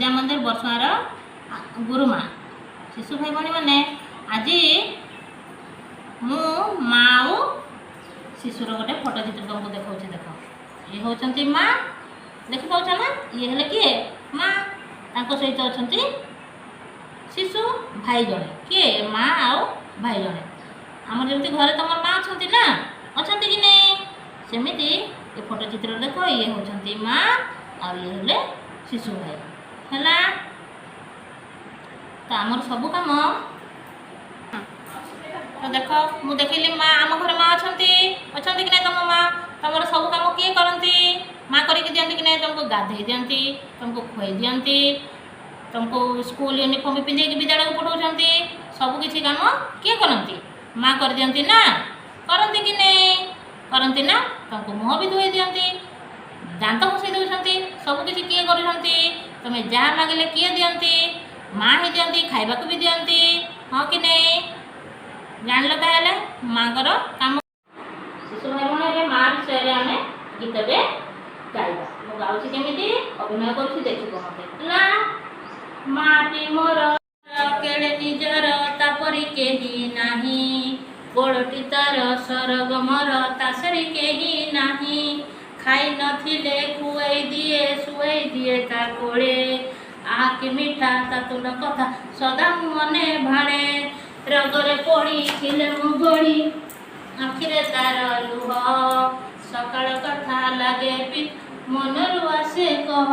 विद्या मंदिर बरसुआर गुरुमा शिशु भाई भणी मैंने आज मु माँ शिशुर गोटे फोटो चित्र तुमको देखा देख ये होती माँ देखी पाच ना ये हेले किए माँ सहित अच्छा शिशु भाई जड़े किए माँ आउ भाई जड़े आम जमी घरे तुम माँ अच्छा ना अच्छा कि नहीं सेमती ये फोटो चित्र देख ये होती माँ आ ये हेले शिशु भाई है तो आमर सब कम तो देख मु देखिली माँ आम घर माँ अच्छा अच्छा कि नहीं तुम माँ तुम सब कम किए करती माँ करके दिखती कि नहीं तुमको गाधे दिखती तुमको खुई दिखती तुमको स्कूल यूनिफॉर्म पिंधे विद्यालय को पठाऊँ सबकि कम किए करती माँ कर दिखती ना करती कि नहीं करती ना तुमको मुँह भी धोई दिखती दांत घसी दौरान सबकि किए कर तुम्हें जहाँ मांगे किए दिखती माँ ही दिखती खावा भी दिखती हाँ कि नहीं जान लो ताले माँ कम शिशु भाई भण माँ विषय में आम गीतटे गाइबा मु गाँची केमी अभिनय कर देखो मत माटी मोर केड़े निजर तापरी केही नाही गोड़टी तार सरग मोर तासरी केही नाही खाई नथिले खुआई दिए शुआई दिए ता कोले आके मीठा ता तुंड कथा सदा मने भाणे रगरे पड़ी खिले मुगड़ी आखिरे तार लुह सकाळ कथा लागे मनरु आसे कह